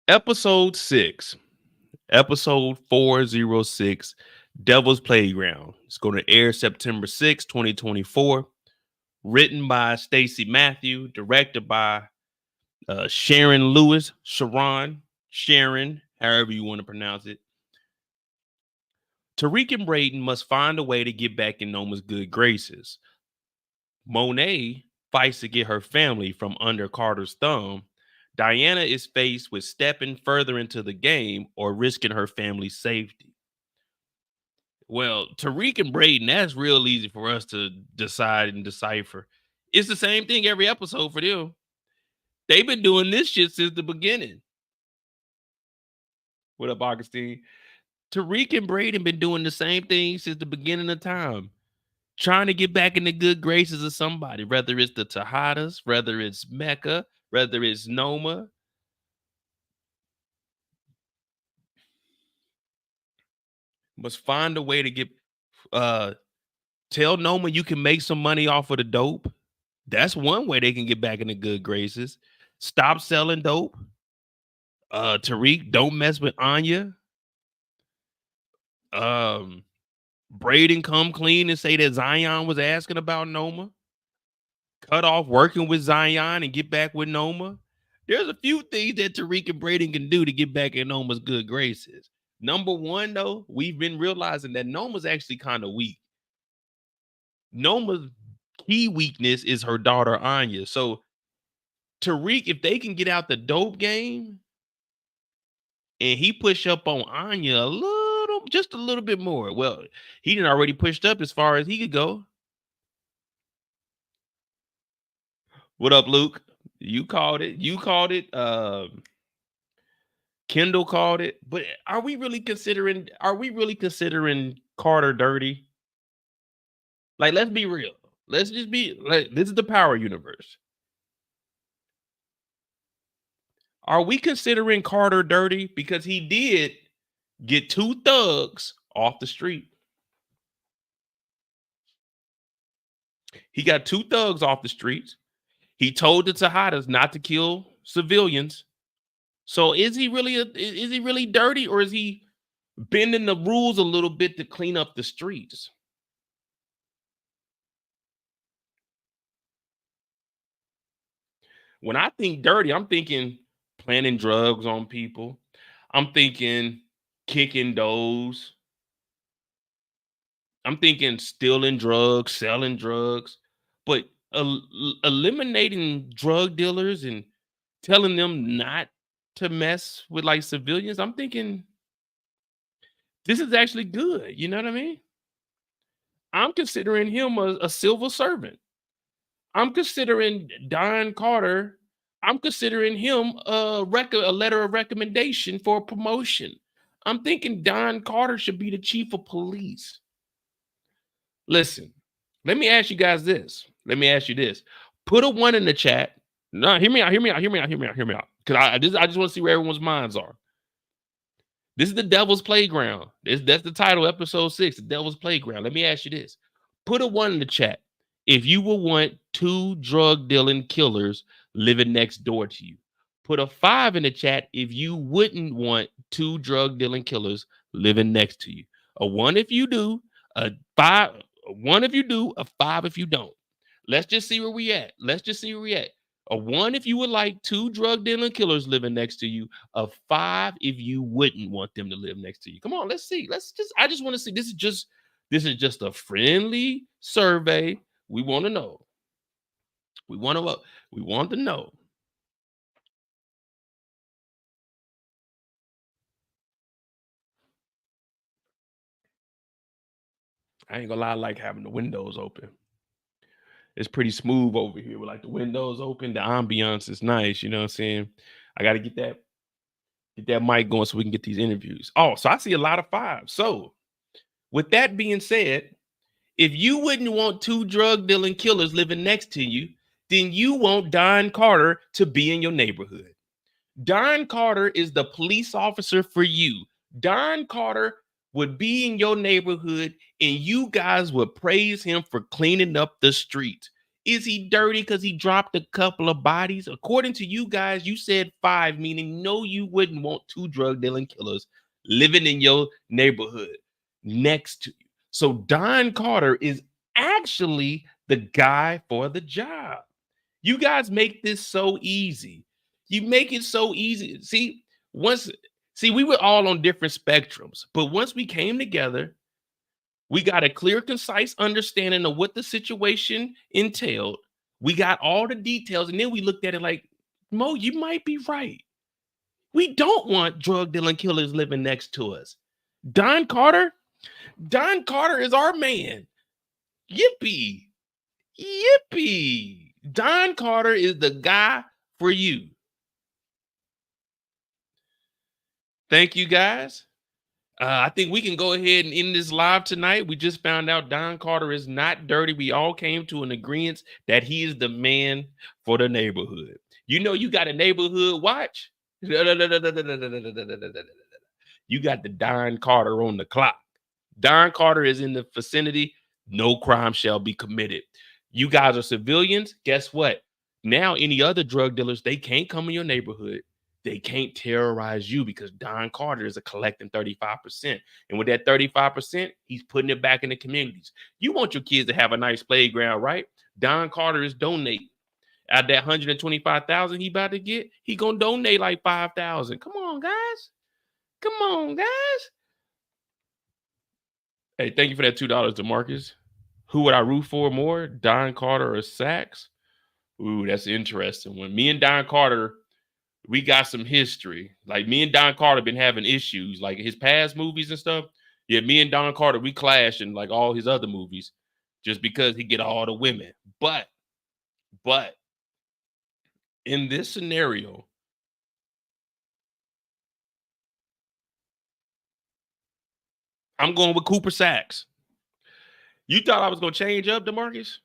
Episode 6, episode 406, Devil's Playground. It's going to air September 6, 2024. Written by Stacey Matthew, directed by Sharon Lewis, Sharon, however you want to pronounce it. Tariq and Brayden must find a way to get back in Noma's good graces. Monet fights to get her family from under Carter's thumb. Diana is faced with stepping further into the game or risking her family's safety. Well, Tariq and Brayden, that's real easy for us to decide and decipher. It's the same thing every episode for them. They've been doing this shit since the beginning. What up, Augustine? Tariq and Brayden been doing the same thing since the beginning of time. Trying to get back in the good graces of somebody, whether it's the Tejadas, whether it's Mecca, whether it's Noma. Must find a way to get tell Noma you can make some money off of the dope. That's one way they can get back in the good graces. Stop selling dope. Tariq, don't mess with Anya. Brayden come clean and say that Zion was asking about Noma. Cut off working with Zion and get back with Noma. There's a few things that Tariq and Brayden can do to get back in Noma's good graces. Number one, though, we've been realizing that Noma's actually kind of weak. Noma's key weakness is her daughter Anya. So Tariq, if they can get out the dope game and he push up on Anya just a little bit more. Well, he didn't already pushed up as far as he could go. What up, Luke? You called it. Kendall called it. But are we really considering Carter dirty? Like, let's be real. Let's just be like, this is the power universe. Are we considering Carter dirty? Because he did get 2 thugs off the street. He got 2 thugs off the streets. He told the Tejadas not to kill civilians. So is he really dirty, or is he bending the rules a little bit to clean up the streets? When I think dirty, I'm thinking planting drugs on people. I'm thinking kicking those. I'm thinking stealing drugs, selling drugs, but eliminating drug dealers and telling them not to mess with like civilians. I'm thinking this is actually good. You know what I mean? I'm considering him a civil servant. I'm considering Don Carter. I'm considering him a letter of recommendation for a promotion. I'm thinking Don Carter should be the chief of police. Listen, let me ask you guys this. Let me ask you this. Put a 1 in the chat. No, hear me out. Because I just want to see where everyone's minds are. This is the Devil's Playground. That's the title, episode 6, the Devil's Playground. Let me ask you this. Put a 1 in the chat if you would want 2 drug dealing killers living next door to you. Put a 5 in the chat if you wouldn't want 2 drug dealing killers living next to you. A 1 if you do, a 1 if you do, a 5 if you don't. Let's just see where we at. A 1 if you would like 2 drug dealing killers living next to you. A 5 if you wouldn't want them to live next to you. Come on, let's see. I just want to see. This is just a friendly survey. We want to know. We want to know. I ain't gonna lie, I like having the windows open. It's pretty smooth over here with like the windows open. The ambiance is nice. You know what I'm saying? I got to get that mic going so we can get these interviews. Oh, so I see a lot of 5s. So with that being said, if you wouldn't want 2 drug dealing killers living next to you, then you want Don Carter to be in your neighborhood. Don Carter is the police officer for you. Don Carter would be in your neighborhood and you guys would praise him for cleaning up the streets. Is he dirty because he dropped a couple of bodies? According to you guys, you said 5, meaning no, you wouldn't want 2 drug dealing killers living in your neighborhood next to you. So Don Carter is actually the guy for the job. You guys make this so easy. You make it so easy. See, we were all on different spectrums, but once we came together, we got a clear, concise understanding of what the situation entailed. We got all the details, and then we looked at it like, Mo, you might be right. We don't want drug dealing killers living next to us. Don Carter is our man. Yippee. Yippee. Don Carter is the guy for you. Thank you, guys. I think we can go ahead and end this live tonight. We just found out Don Carter is not dirty. We all came to an agreement that he is the man for the neighborhood. You know, you got a neighborhood watch. You got the Don Carter on the clock. Don Carter is in the vicinity. No crime shall be committed. You guys are civilians. Guess what? Now, any other drug dealers, they can't come in your neighborhood. They can't terrorize you because Don Carter is collecting 35%. And with that 35%, he's putting it back in the communities. You want your kids to have a nice playground, right? Don Carter is donating. Out of that 125,000 he about to get, he gonna donate like 5,000. Come on, guys. Come on, guys. Hey, thank you for that $2, DeMarcus. Who would I root for more, Don Carter or Sachs? Ooh, that's interesting. When me and Don Carter, we got some history. Like me and Don Carter been having issues, like his past movies and stuff. Yeah, me and Don Carter, we clash in like all his other movies just because he get all the women. But in this scenario, I'm going with Cooper Sachs. You thought I was gonna change up, DeMarcus?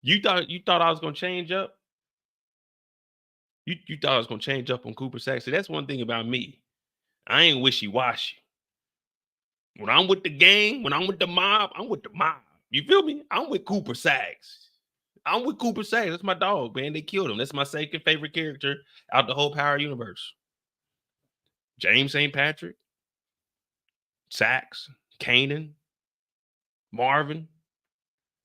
You thought I was gonna change up? You thought I was gonna change up on Cooper Sachs. See, that's one thing about me. I ain't wishy-washy. When I'm with the gang, when I'm with the mob, I'm with the mob. You feel me? I'm with Cooper Sachs. I'm with Cooper Sachs. That's my dog, man. They killed him. That's my second favorite character out the whole Power universe. James St. Patrick, Sachs, Kanan, Marvin.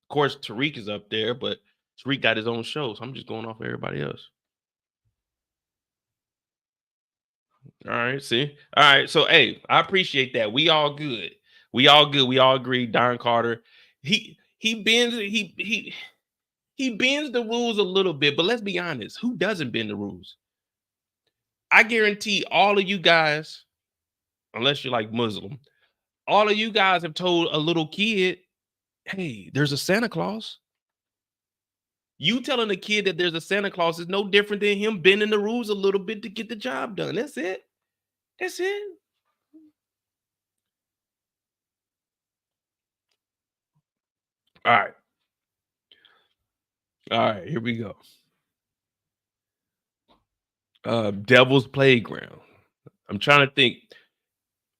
Of course, Tariq is up there, but Tariq got his own show, so I'm just going off of everybody else. All right, see? All right, so hey, I appreciate that. We all good. We all good. We all agree. Don Carter, he bends he bends the rules a little bit, but let's be honest, who doesn't bend the rules? I guarantee all of you guys, unless you're like Muslim, all of you guys have told a little kid, hey, there's a Santa Claus. You telling a kid that there's a Santa Claus is no different than him bending the rules a little bit to get the job done. That's it. That's it. All right. All right, here we go. Devil's Playground. I'm trying to think.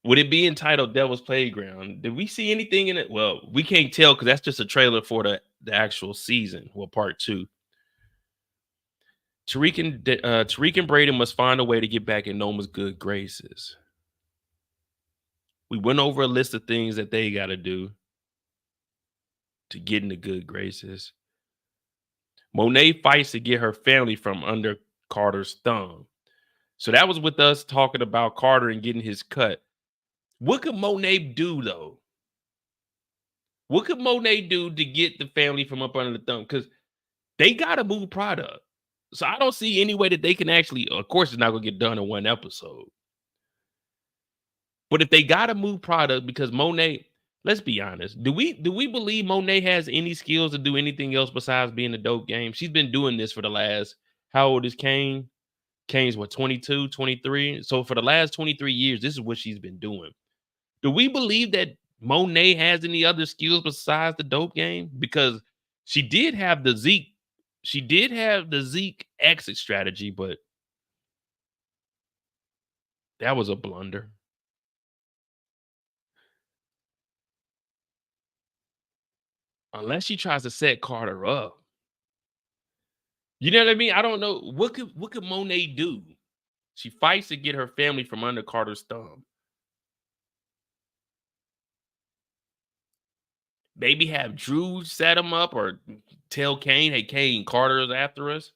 Would it be entitled Devil's Playground? Did we see anything in it? Well, we can't tell because that's just a trailer for the actual season, well, part 2. Tariq and Brayden must find a way to get back in Noma's good graces. We went over a list of things that they got to do to get in the good graces. Monet fights to get her family from under Carter's thumb. So that was with us talking about Carter and getting his cut. What could Monet do, though? What could Monet do to get the family from up under the thumb? Because they got to move product. So I don't see any way that they can actually, of course, it's not going to get done in one episode. But if they got to move product, because Monet, let's be honest, do we believe Monet has any skills to do anything else besides being a dope game? She's been doing this for the last, how old is Kane? Kane's what, 22, 23? So for the last 23 years, this is what she's been doing. Do we believe that Monet has any other skills besides the dope game? Because she did have the Zeke exit strategy, but that was a blunder. Unless she tries to set Carter up. You know what I mean? I don't know what could Monet do? She fights to get her family from under Carter's thumb. Maybe have Drew set him up or tell Kane, "Hey, Kane, Carter is after us."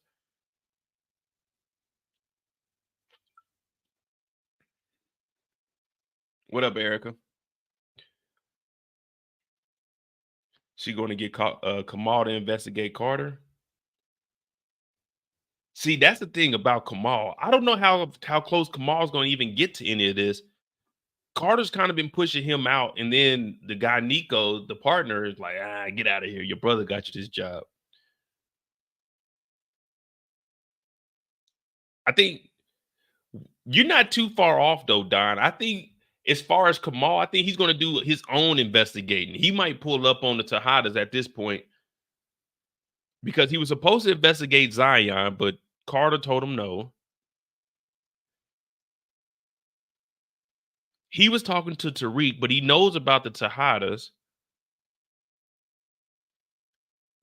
What up, Erica? She going to get Kamal to investigate Carter. See, that's the thing about Kamal. I don't know how close Kamal's going to even get to any of this. Carter's kind of been pushing him out, and then the guy Nico, the partner, is like, get out of here. Your brother got you this job. I think you're not too far off though, Don. I think as far as Kamal, I think he's going to do his own investigating. He might pull up on the Tejadas at this point because he was supposed to investigate Zion, but Carter told him no. He was talking to Tariq, but he knows about the Tejadas.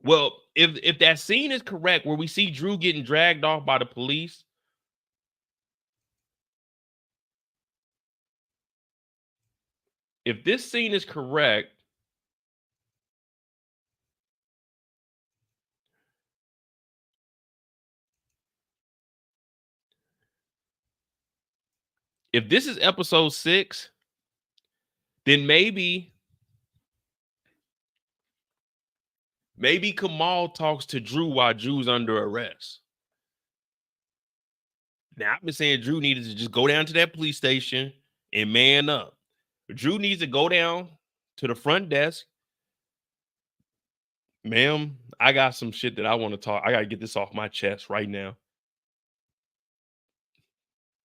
Well, if that scene is correct, where we see Drew getting dragged off by the police, if this scene is correct, if this is episode 6, then maybe Kamal talks to Drew while Drew's under arrest. Now, I've been saying Drew needed to just go down to that police station and man up. Drew needs to go down to the front desk. Ma'am, I got some shit that I want to talk. I got to get this off my chest right now.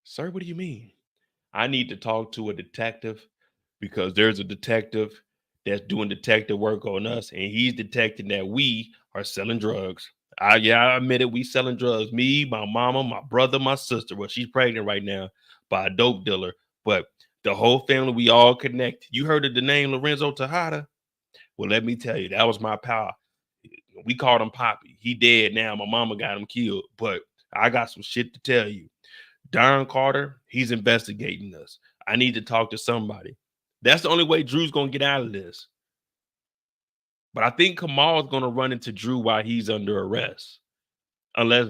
Sir, what do you mean? I need to talk to a detective because there's a detective that's doing detective work on us, and he's detecting that we are selling drugs. I admit it. We selling drugs. Me, my mama, my brother, my sister. Well, she's pregnant right now by a dope dealer, but the whole family, we all connected. You heard of the name Lorenzo Tejada? Well, let me tell you, that was my pal. We called him Poppy. He dead now. My mama got him killed, but I got some shit to tell you. Darren Carter, he's investigating us. I need to talk to somebody. That's the only way Drew's gonna get out of this. But I think Kamal's gonna run into Drew while he's under arrest. Unless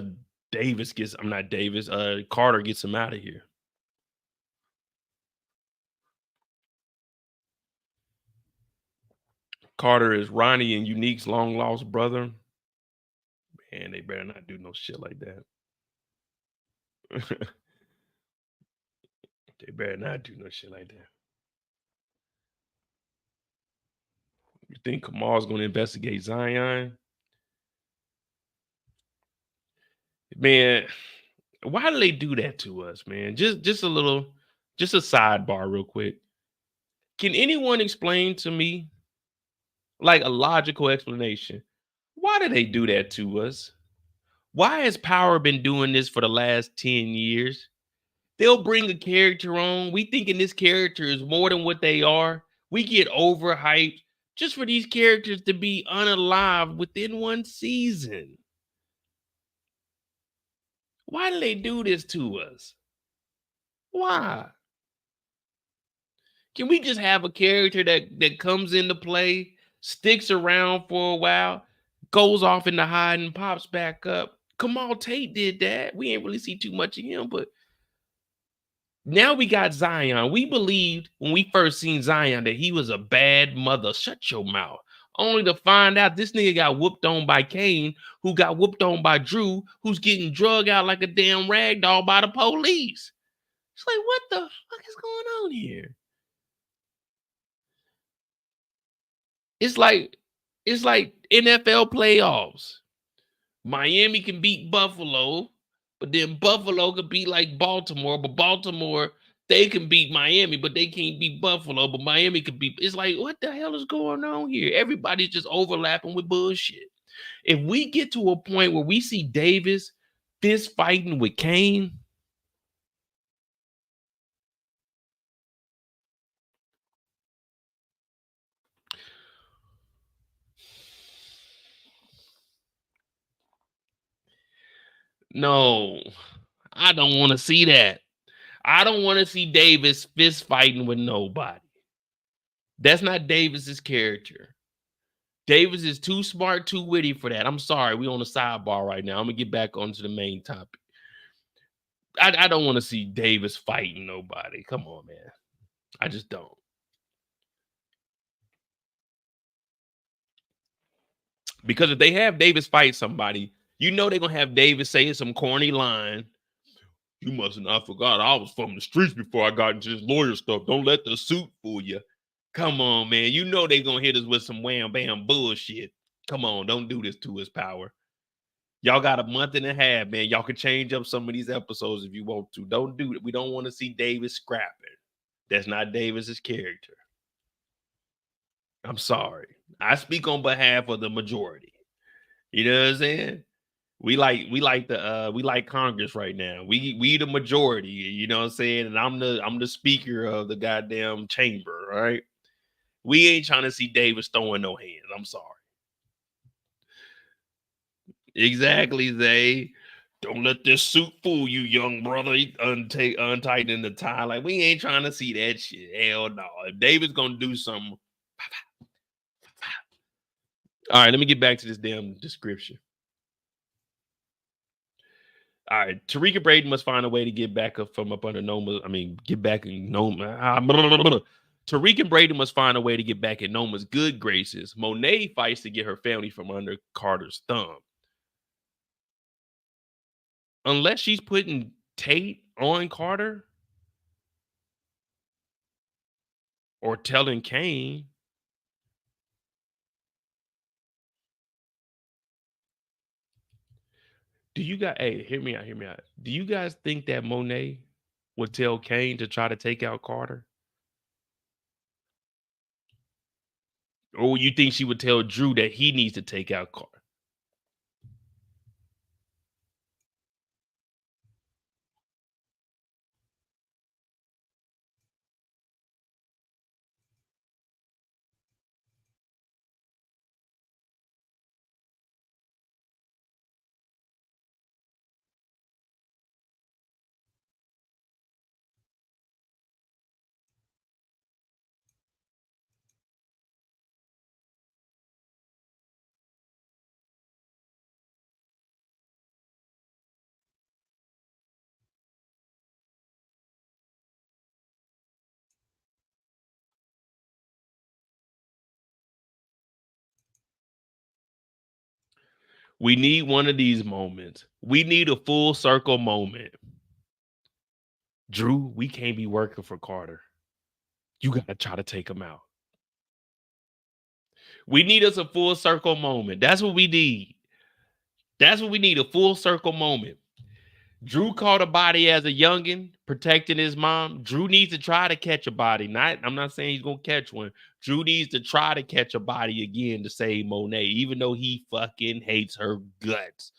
Carter gets him out of here. Carter is Ronnie and Unique's long lost brother. Man, they better not do no shit like that. They better not do no shit like that. You think Kamal's gonna investigate Zion? Man, why do they do that to us, man? Just a sidebar, real quick. Can anyone explain to me, like a logical explanation, why do they do that to us? Why has Power been doing this for the last 10 years? They'll bring a character on. We thinking this character is more than what they are. We get overhyped just for these characters to be unalive within one season. Why do they do this to us? Why? Can we just have a character that comes into play, sticks around for a while, goes off into hiding, pops back up? Kamal Tate did that. We ain't really see too much of him, but now we got Zion. We believed when we first seen Zion that he was a bad mother. Shut your mouth. Only to find out this nigga got whooped on by Kane, who got whooped on by Drew, who's getting drug out like a damn rag doll by the police. It's like, what the fuck is going on here? It's like NFL playoffs. Miami can beat Buffalo, but then Buffalo could beat like Baltimore, but Baltimore they can beat Miami, but they can't beat Buffalo, but Miami could beat. It's like, what the hell is going on here? Everybody's just overlapping with bullshit. If we get to a point where we see Davis fist fighting with Kane, No, I don't want to see that. I don't want to see Davis fist fighting with nobody. That's not Davis's character. Davis is too smart, too witty for that. I'm sorry. We on the sidebar right now. I'm gonna get back onto the main topic. I don't want to see Davis fighting nobody. Come on, man. I just don't. Because if they have Davis fight somebody, you know they're gonna have Davis say some corny line. You must not forgot I was from the streets before I got into this lawyer stuff. Don't let the suit fool you. Come on, man. You know they're gonna hit us with some wham bam bullshit. Come on, don't do this to us, Power. Y'all got a month and a half, man. Y'all can change up some of these episodes if you want to. Don't do it. We don't want to see Davis scrapping. That's not Davis's character. I'm sorry. I speak on behalf of the majority. You know what I'm saying? We like Congress right now. We the majority, you know what I'm saying? And I'm the speaker of the goddamn chamber, right? We ain't trying to see Davis throwing no hands. I'm sorry. Exactly, Zay. Don't let this suit fool you, young brother. Untightening the tie. Like, we ain't trying to see that shit. Hell no. If David's gonna do something. All right, let me get back to this damn description. All right, Tariq and Brayden must find a way to get back up from up under Noma. I mean, get back in Noma. Tariq and Brayden must find a way to get back in Noma's good graces. Monet fights to get her family from under Carter's thumb. Unless she's putting Tate on Carter or telling Kane. Do you guys, hey, hear me out, hear me out. Do you guys think that Monet would tell Kane to try to take out Carter? Or you think she would tell Drew that he needs to take out Carter? We need one of these moments. We need a full circle moment. Drew, we can't be working for Carter. You got to try to take him out. We need us a full circle moment. That's what we need. That's what we need, a full circle moment. Drew caught a body as a youngin, protecting his mom. Drew needs to try to catch a body. I'm not saying he's gonna catch one. Drew needs to try to catch a body again to save Monet, even though he fucking hates her guts.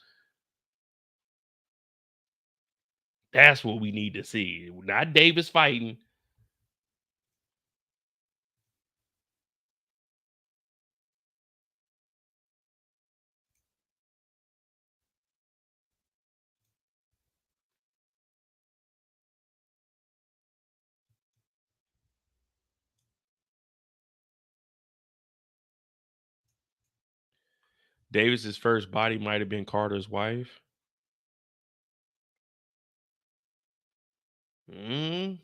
That's what we need to see. Not Davis fighting. Davis's first body might have been Carter's wife. Mm.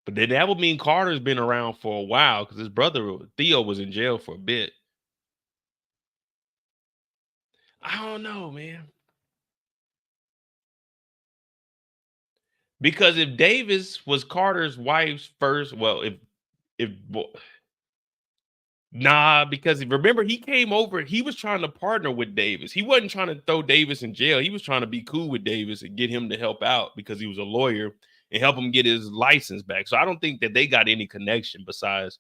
But then that would mean Carter's been around for a while because his brother Theo was in jail for a bit. I don't know, man. Because if Davis was Carter's wife's first, well, if nah, because remember he came over, he was trying to partner with Davis. He wasn't trying to throw Davis in jail. He was trying to be cool with Davis and get him to help out because he was a lawyer and help him get his license back. So I don't think that they got any connection besides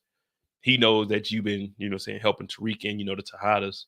he knows that you've been, saying helping Tariq and the Tejadas.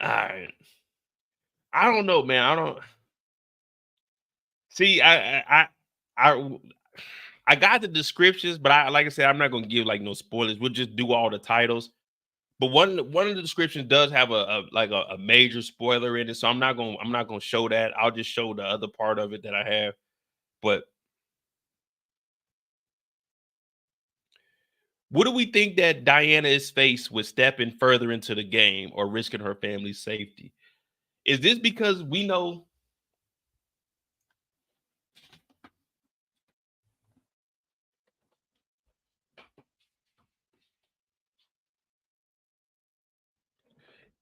All right. I don't know, man. I don't see. I I got the descriptions, but I like I said, I'm not gonna give like no spoilers. We'll just do all the titles. But one of the descriptions does have a major spoiler in it, so I'm not gonna show that. I'll just show the other part of it that I have. But what do we think that Diana is faced with stepping further into the game or risking her family's safety? Is this because we know?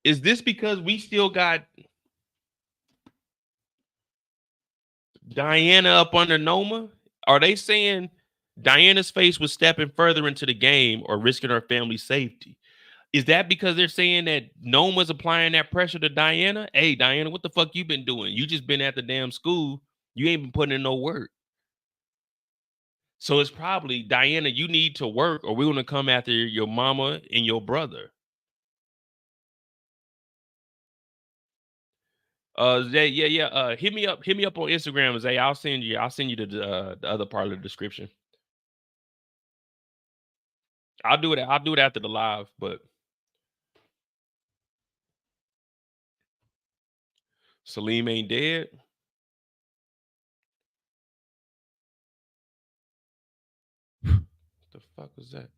Is this because we still got Diana up under Noma? Are they saying Diana's face was stepping further into the game or risking her family's safety? Is that because they're saying that Noma's applying that pressure to Diana? Hey, Diana, what the fuck you been doing? You just been at the damn school. You ain't been putting in no work. So it's probably Diana, you need to work or we're gonna come after your mama and your brother. Zay, yeah, yeah. Hit me up on Instagram, Zay. I'll send you the other part of the description. I'll do it after the live, but Salim ain't dead. The fuck was that?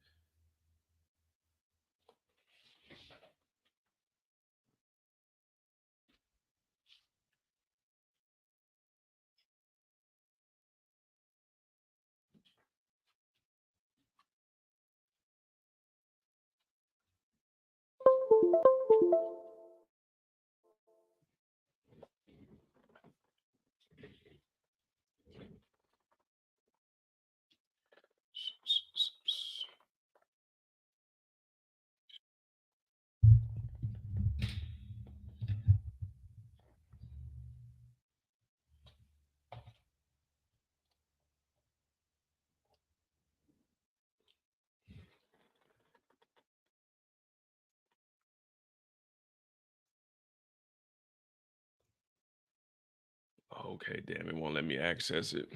Okay, damn it, won't let me access it.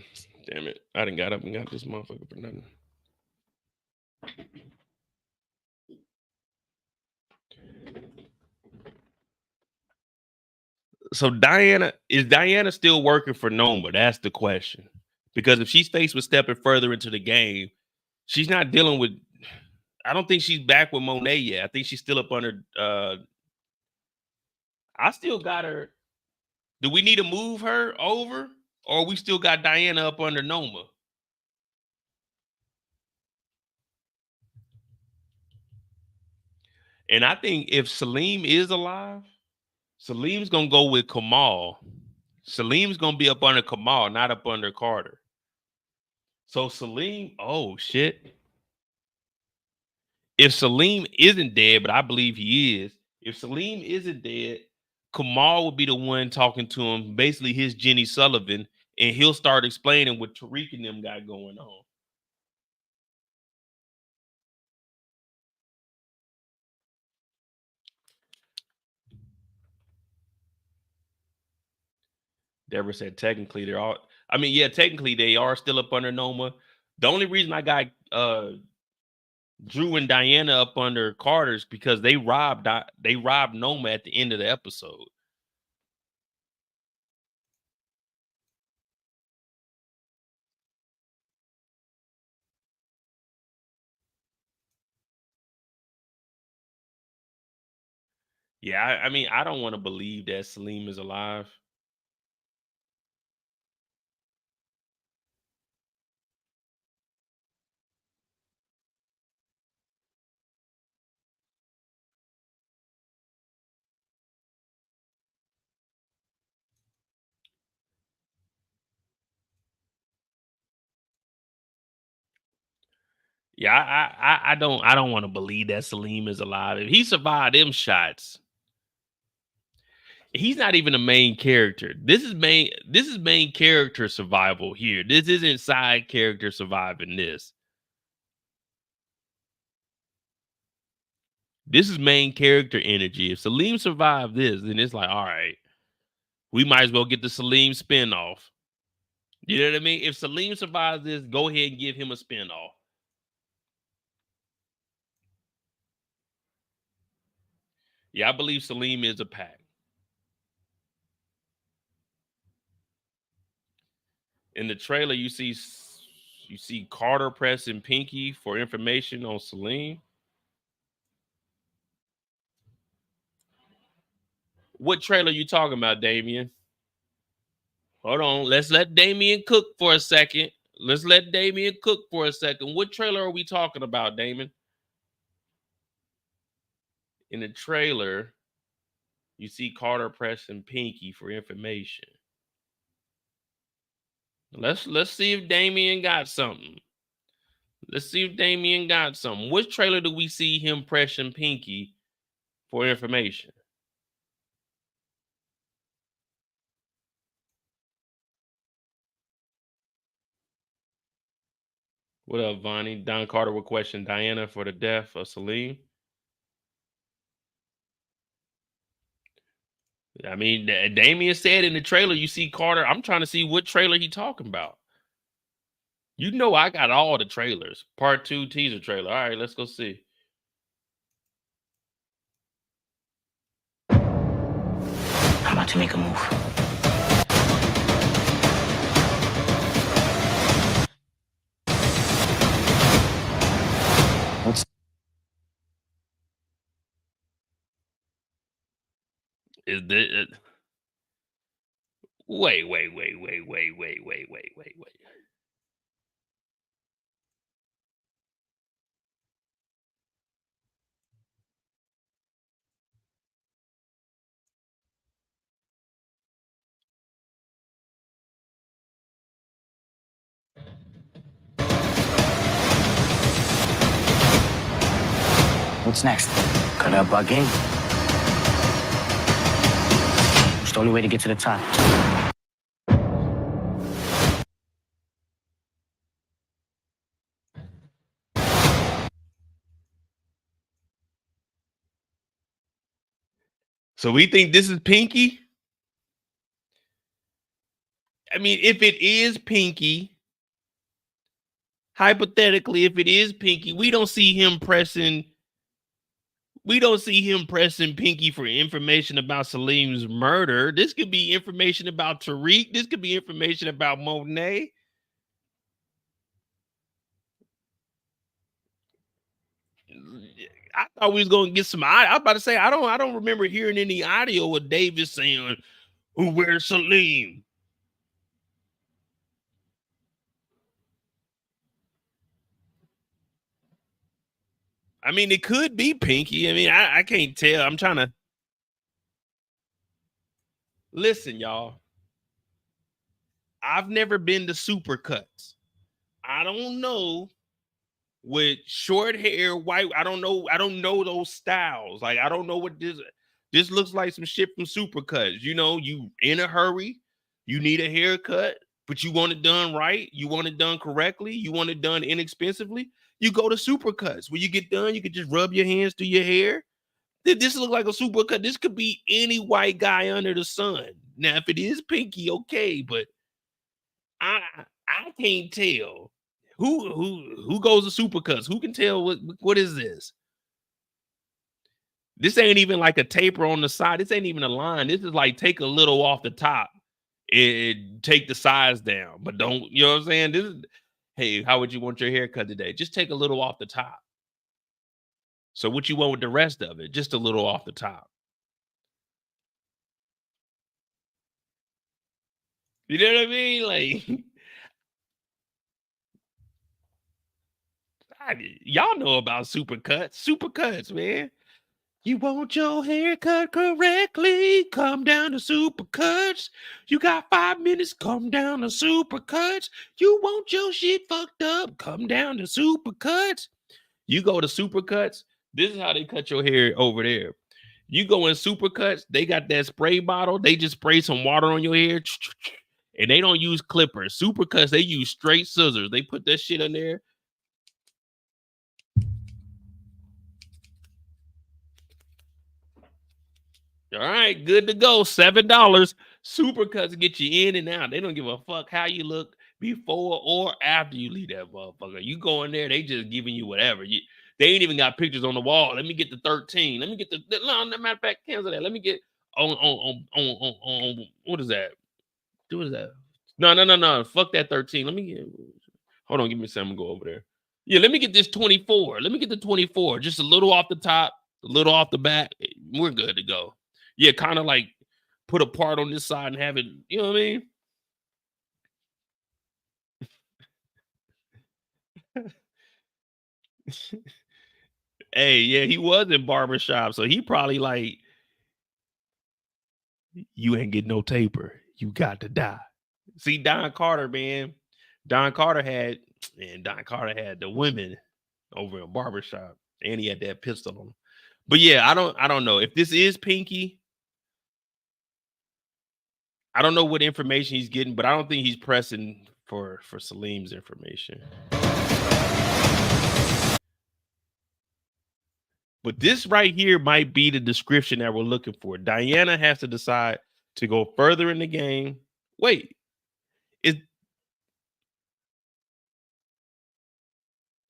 Damn it. I didn't got up and got this motherfucker for nothing. So Diana still working for Noma? That's the question. Because if she's faced with stepping further into the game, she's not dealing with. I don't think she's back with Monet yet. I think she's still up under. I still got her. Do we need to move her over, or we still got Diana up under Noma? And I think if Salim is alive, Salim's gonna go with Kamal. Salim's gonna be up under Kamal, not up under Carter. So Salim, oh shit. If Salim isn't dead, but I believe he is, if Salim isn't dead, Kamal will be the one talking to him, basically his Jenny Sullivan, and he'll start explaining what Tariq and them got going on. Deborah said technically they're all. I mean, yeah, technically they are still up under Noma. The only reason I got Drew and Diana up under Carter's because they robbed Noma at the end of the episode. Yeah, I mean, I don't want to believe that Salim is alive. Yeah, I don't want to believe that Salim is alive. If he survived them shots, he's not even a main character. This is main character survival here. This isn't side character surviving this. This is main character energy. If Salim survived this, then it's like, all right, we might as well get the Salim spinoff. You know what I mean? If Salim survives this, go ahead and give him a spinoff. Yeah, I believe Salim is a pack. In the trailer, you see Carter pressing Pinky for information on Salim. What trailer you talking about, Damien? Hold on. Let's let Damien cook for a second. What trailer are we talking about, Damon? In the trailer, you see Carter pressing Pinky for information. Let's see if Damien got something. Which trailer do we see him pressing Pinky for information? What up, Vonnie? Don Carter will question Diana for the death of Salim. I mean, Damien said in the trailer, you see Carter. I'm trying to see what trailer he talking about. You know I got all the trailers. Part 2 teaser trailer. All right, let's go see. I'm about to make a move. Is this? Wait. What's next? Cut up our game. It's the only way to get to the top. So we think this is Pinky? I mean, if it is Pinky, hypothetically, if it is Pinky, we don't see him pressing Pinky for information about Salim's murder. This could be information about Tariq. This could be information about Monet. I thought we was gonna get some. I was about to say I don't remember hearing any audio of Davis saying, "Where's Salim?" I mean, it could be Pinky. I mean, I can't tell. I'm trying to listen, y'all. I've never been to Supercuts. I don't know with short hair, white. I don't know those styles. Like, I don't know what this looks like. Some shit from Supercuts. You know, you in a hurry, you need a haircut, but you want it done right. You want it done correctly. You want it done inexpensively. You go to Supercuts. When you get done, you can just rub your hands through your hair. This looks like a Supercut. This could be any white guy under the sun. Now, if it is Pinky, okay, but I can't tell. Who goes to Supercuts? Who can tell what is this? This ain't even like a taper on the side. This ain't even a line. This is like take a little off the top and take the sides down, but don't, you know what I'm saying? This is, hey, how would you want your haircut today? Just take a little off the top. So what you want with the rest of it? Just a little off the top. You know what I mean? Like, y'all know about Supercuts, man. You want your hair cut correctly? Come down to Supercuts. You got 5 minutes, come down to Supercuts. You want your shit fucked up? Come down to Supercuts. You go to Supercuts. This is how they cut your hair over there. You go in Supercuts, they got that spray bottle. They just spray some water on your hair. And they don't use clippers. Supercuts, they use straight scissors. They put that shit in there. All right, good to go. $7. Supercuts get you in and out. They don't give a fuck how you look before or after you leave that motherfucker. You go in there, they just giving you whatever. They ain't even got pictures on the wall. Let me get the 13. Let me get the no, matter of fact, cancel that. Let me get on what is that? What is that? No. Fuck that 13. Let me get hold on, give me a second. I'm gonna go over there. Yeah, let me get this 24. Let me get the 24. Just a little off the top, a little off the back. We're good to go. Yeah, kind of like put a part on this side and have it, you know what I mean? Hey, yeah, he was in barbershop, so he probably like, you ain't getting no taper. You got to die. See, Don Carter, man. Don Carter had, Don Carter had the women over in barbershop, and he had that pistol on him. But yeah, I don't know if this is Pinky. I don't know what information he's getting, but I don't think he's pressing for Salim's information. But this right here might be the description that we're looking for. Diana has to decide to go further in the game. Wait,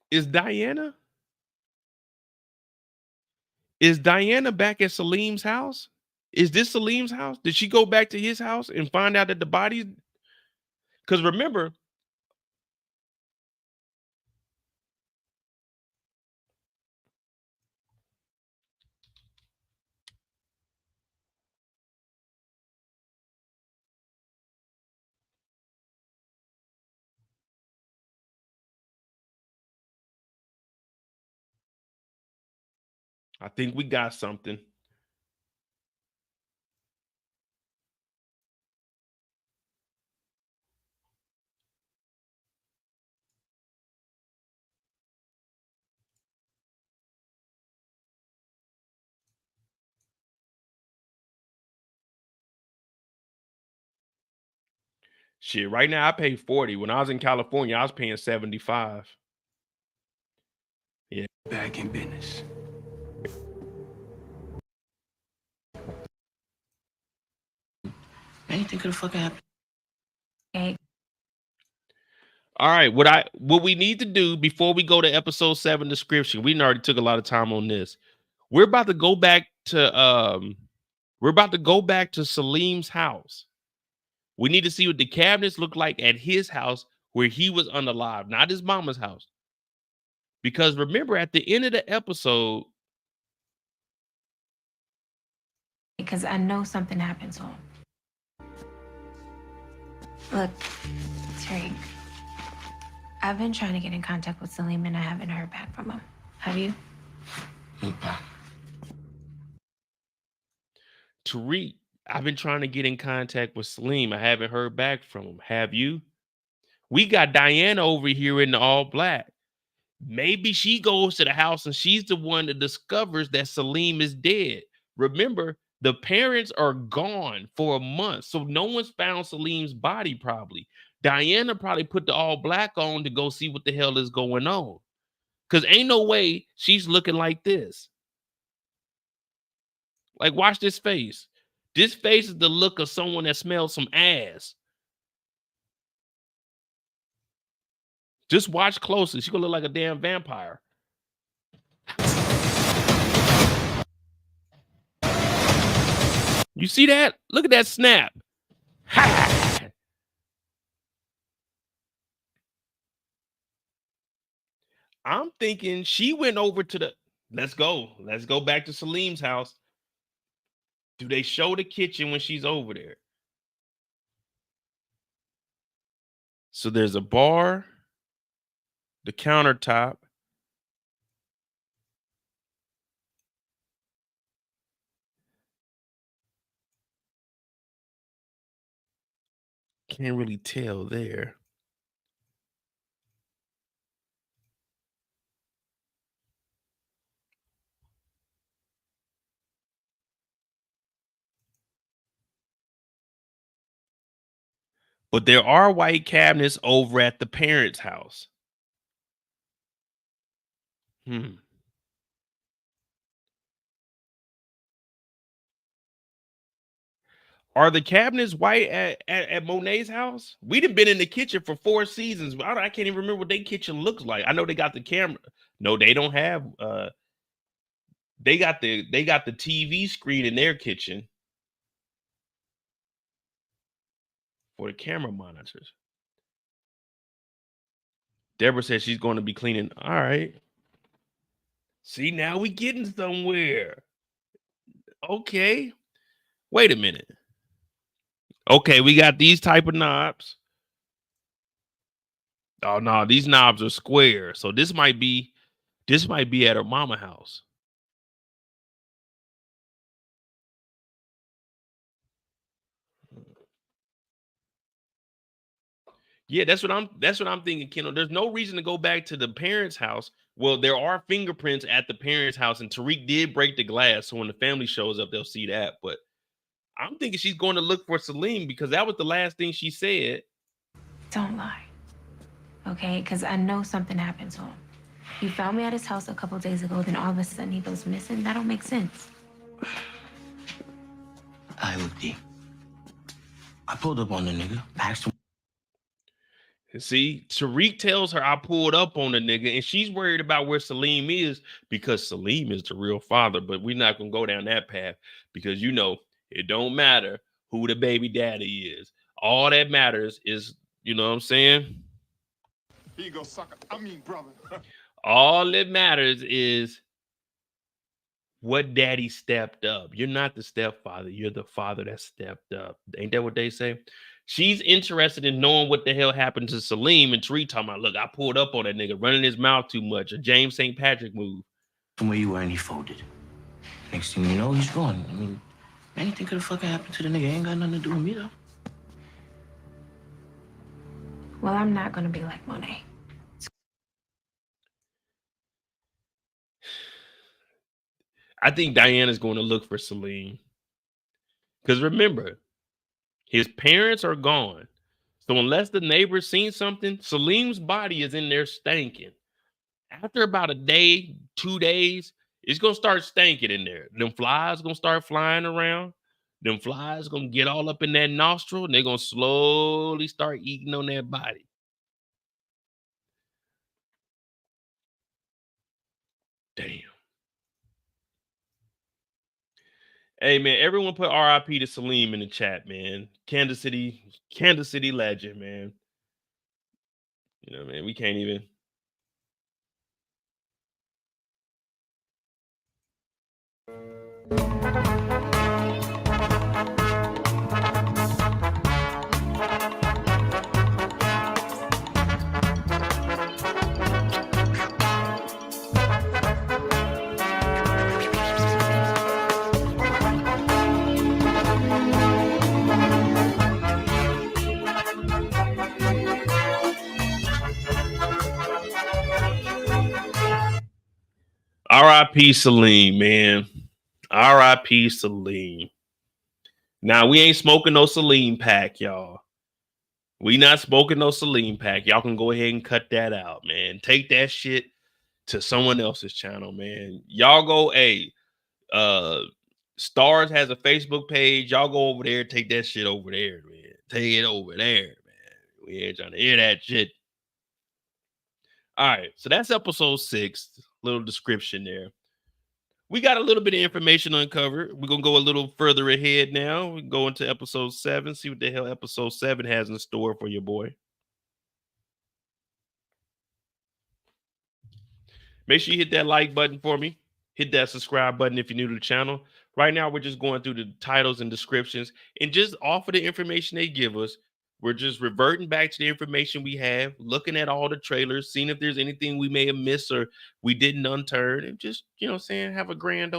is Diana? Is Diana back at Salim's house? Is this Salim's house? Did she go back to his house and find out that the bodies? Because remember, I think we got something. Shit, right now I pay 40. When I was in California, I was paying 75. Yeah. Back in business. Anything could have fucking happened. Okay. All right, what we need to do before we go to episode 7 description, we already took a lot of time on this. We're about to go back to Salim's house. We need to see what the cabinets look like at his house where he was unalive, not his mama's house. Because remember, at the end of the episode, Because I know something happened to him. Look, Tariq, I've been trying to get in contact with Salim and I haven't heard back from him. Have you? Tariq, I've been trying to get in contact with Salim. I haven't heard back from him. Have you? We got Diana over here in the all black. Maybe she goes to the house and she's the one that discovers that Salim is dead. Remember, the parents are gone for a month, so no one's found Salim's body probably. Diana probably put the all black on to go see what the hell is going on. Because ain't no way she's looking like this. Like, watch this face. This face is the look of someone that smells some ass. Just watch closely. She's gonna look like a damn vampire. You see that? Look at that snap. Ha! I'm thinking she went over to the. Let's go. Let's go back to Salim's house. Do they show the kitchen when she's over there? So there's a bar, the countertop. Can't really tell there. But there are white cabinets over at the parents' house. Are the cabinets white at Monet's house? We'd have been in the kitchen for 4 seasons. I can't even remember what their kitchen looks like. I know they got the camera. No, they don't have they got the TV screen in their kitchen for the camera monitors. Deborah says she's going to be cleaning. All right. See, now we getting somewhere. Okay. Wait a minute. Okay, we got these type of knobs. Oh no, these knobs are square. So this might be at her mama house. Yeah, that's what I'm thinking, Kendall. There's no reason to go back to the parents' house. Well, there are fingerprints at the parents' house, and Tariq did break the glass. So when the family shows up, they'll see that. But I'm thinking she's going to look for Salim because that was the last thing she said. Don't lie. Okay? Because I know something happened to him. You found me at his house a couple days ago, then all of a sudden he goes missing. That don't make sense. I look deep. I pulled up on the nigga, asked him. See, Tariq tells her I pulled up on the nigga, and she's worried about where Salim is because Salim is the real father. But we're not gonna go down that path because it don't matter who the baby daddy is. All that matters is, you know what I'm saying? Here you go, sucker. I mean, brother. All that matters is what daddy stepped up. You're not the stepfather. You're the father that stepped up. Ain't that what they say? She's interested in knowing what the hell happened to Salim, and Tariq talking about, look, I pulled up on that nigga running his mouth too much. A James St. Patrick move. From where you were and he folded. Next thing you know, he's gone. I mean, anything could have fucking happened to the nigga. Ain't got nothing to do with me, though. Well, I'm not going to be like Monet. I think Diana's going to look for Salim. Because remember, his parents are gone. So unless the neighbors seen something, Salim's body is in there stinking. After about a day, 2 days, it's going to start stinking in there. Them flies going to start flying around. Them flies going to get all up in that nostril, and they're going to slowly start eating on that body. Damn. Hey, man, everyone put RIP to Salim in the chat, man. Kansas City legend, man. You know, man, we can't even. RIP Salim, man. RIP Salim. Now, we ain't smoking no Salim pack, y'all. We not smoking no Salim pack. Y'all can go ahead and cut that out, man. Take that shit to someone else's channel, man. Y'all go, Starz has a Facebook page. Y'all go over there, take that shit over there, man. Take it over there, man. We ain't trying to hear that shit. All right, so that's episode 6. Little description there. We got a little bit of information uncovered. We're going to go a little further ahead now. We go into episode 7, see what the hell episode 7 has in store for your boy. Make sure you hit that like button for me. Hit that subscribe button if you're new to the channel. Right now, we're just going through the titles and descriptions. And just off of the information they give us, we're just reverting back to the information we have, looking at all the trailers, seeing if there's anything we may have missed or we didn't unturn, and just, you know what I'm saying, have a grand